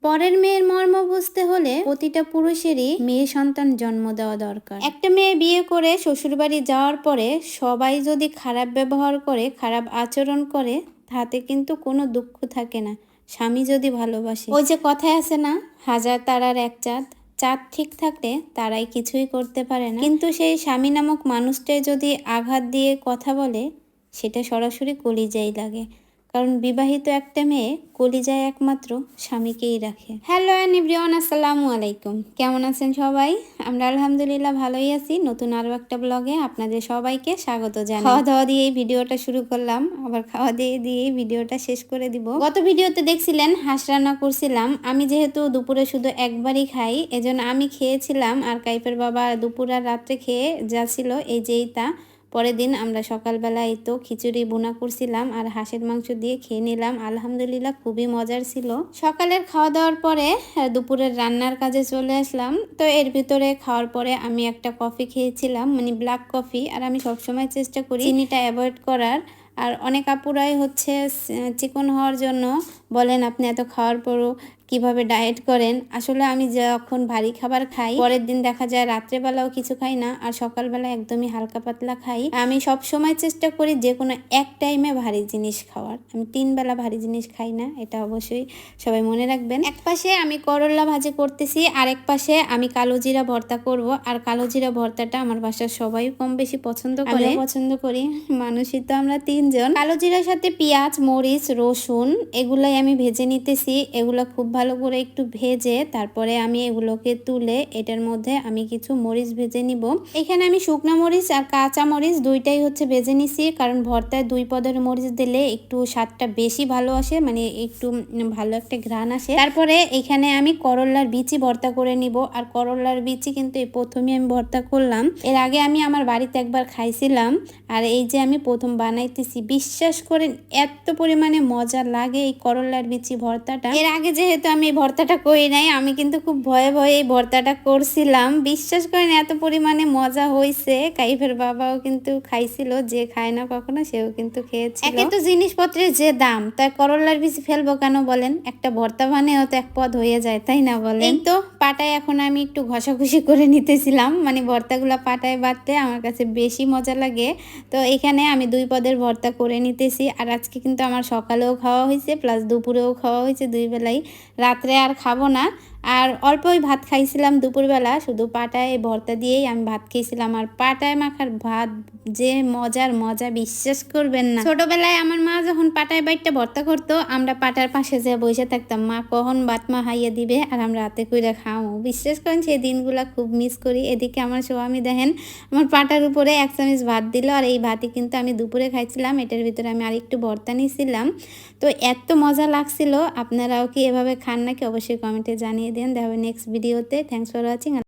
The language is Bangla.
পরের মেয়ের মর্ম বুঝতে হলে প্রতিটা পুরুষেরই মেয়ে সন্তান জন্ম দেওয়া দরকার। একটা মেয়ে বিয়ে করে শ্বশুরবাড়ি যাওয়ার পরে সবাই যদি খারাপ ব্যবহার করে, খারাপ আচরণ করে, তাতে কিন্তু কোনো দুঃখ থাকে না। স্বামী যদি ভালোবাসে, ওই যে কথায় আছে না, হাজার তারার এক চাঁদ, চাঁদ ঠিক থাকলে তারাই কিছুই করতে পারে না। কিন্তু সেই স্বামী নামক মানুষটাই যদি আঘাত দিয়ে কথা বলে, সেটা সরাসরি কলিজায় লাগে। কারণ বিবাহিত একটা মেয়ে কলিজায় একমাত্র স্বামীকেই রাখে। হ্যালো এভরিওয়ান, আসসালামু আলাইকুম। কেমন আছেন সবাই? আমরা আলহামদুলিল্লাহ ভালোই আছি। নতুন আরও একটা ব্লগে আপনাদের সবাইকে স্বাগত জানাই। খাওয়া দাওয়া দিয়ে এই ভিডিওটা শুরু করলাম, আবার খাওয়া দিয়ে ভিডিওটা শেষ করে দিব। গত ভিডিওতে দেখছিলেন হাঁস রান্না করছিলাম। আমি যেহেতু দুপুরে শুধু একবারই খাই, এজন্য আমি খেয়েছিলাম, আর কাইফের বাবা দুপুর আর রাত্রে খেয়ে যাচ্ছিল। এই যেই তা পরের দিন আমরা সকালবেলা এই তো খিচুড়ি বোনা করছিলাম আর হাঁসের মাংস দিয়ে খেয়ে নিলাম। আলহামদুলিল্লাহ খুবই মজার ছিল। সকালের খাওয়া দাওয়ার পরে দুপুরের রান্নার কাজে চলে আসলাম। তো এর ভিতরে খাওয়ার পরে আমি একটা কফি খেয়েছিলাম, মানে ব্ল্যাক কফি। আর আমি সবসময় চেষ্টা করি চিনিটা অ্যাভয়েড করার। আর অনেক আপুরাই হচ্ছে চিকন হওয়ার জন্য বলেন আপনি এত খাওয়ার পরও কিভাবে ডায়েট করেন। আসলে আমি যখন ভারী খাবার খাই, পরের দিন দেখা যায় রাত্রেবেলাও কিছু খাই না, আর সকালবেলা একদমই হালকা পাতলা খাই। আমি সব সময় চেষ্টা করি যে কোনো এক টাইমে ভারী জিনিস খাওয়ার। আমি 3 বেলা ভারী জিনিস খাই না, এটা অবশ্যই সবাই মনে রাখবেন। এক পাশে আমি করলা ভাজি করতেছি, আর এক পাশে আমি কালো জিরা ভর্তা করব। আর কালো জিরা ভর্তাটা আমার বাসার সবাই কম বেশি পছন্দ করে, পছন্দ করি। মানুষই তো আমরা 3 জন। কালো জিরার সাথে পেঁয়াজ, মরিচ, রসুন এগুলাই আমি ভেজে নিতেছি। এগুলো খুব ভালো করে একটু ভেজে তারপরে আমি এগুলোকে তুলে এটার মধ্যে আমি কিছু মরিচ ভেজে নিব। এখানে আমি শুকনো মরিচ আর কাঁচা মরিচ দুইটাই হচ্ছে ভেজে নিছি, কারণ ভর্তায় 2 পদের মরিচ দিলে একটু স্বাদটা বেশি ভালো আসে, মানে একটু ভালো একটা ঘ্রাণ আসে। তারপরে এখানে আমি করলার বিচি ভর্তা করে নিব। আর করলার বিচি কিন্তু এই প্রথমে আমি ভর্তা করলাম, এর আগে আমি আমার বাড়িতে একবার খাইছিলাম। আর এই যে আমি প্রথম বানাইতেছি, বিশ্বাস করেন এত পরিমাণে মজা লাগে এই করলার বিচি ভর্তাটা। এর আগে যেহেতু আমি এই ভর্তাটা করি নাই, আমি কিন্তু খুব ভয়ে ভয়ে এই ভর্তাটা করছিলাম। বিশ্বাস করেন এত পরিমাণে মজা হয়েছে। কাইফের বাবাও কিন্তু খাইছিল, যে খায় না কখনো সেও কিন্তু খেয়েছিল। একে তো জিনিসপত্রের যে দাম, তাই করলার বিচি ফেলবো কেন বলেন? একটা ভর্তা বানিয়েও তো এক পদ হয়ে যায়, তাই না বলেন? এই তো পাটায় এখন আমি একটু ঘষাঘষি করে নিতেছিলাম, মানে ভর্তাগুলো পাটায় বাটতে আমার কাছে বেশি মজা লাগে। তো এখানে আমি 2 পদের ভর্তা করে নিতেছি। আর আজকে কিন্তু আমার সকালেও খাওয়া হয়েছে, প্লাস দুপুরেও খাওয়া হয়েছে, 2 বেলাই। রাত্রে আর খাবো না। আর অল্পই ভাত খাইছিলাম দুপুরবেলা, শুধু পাটায় ভর্তা দিয়েই আমি ভাত খেয়েছিলাম। আর পাটায় মাখার ভাত যে মজার মজা, বিশ্বাস করবেন না। ছোটবেলায় আমার মা যখন পাটায় বাইটটা ভর্তা করতো, আমরা পাটার পাশে যে বসে থাকতাম, মা কখন ভাত হাইয়ে দিবে আর আমরা হাতে কইরা খাওয়া। বিশ্বাস করেন সেই দিনগুলা খুব মিস করি। এদিকে আমার স্বামী দেখেন আমার পাটার উপরে 1 চামচ ভাত দিল, আর এই ভাতই কিন্তু আমি দুপুরে খাইছিলাম। এটার ভিতরে আমি আরেকটু ভর্তা নিয়েছিলাম। তো এত মজা লাগছিল। আপনারাও কি এভাবে খান নাকি? অবশ্যই কমেন্টে জানিয়ে দেন। দেখা হবে নেক্সট ভিডিওতে। Thanks for watching.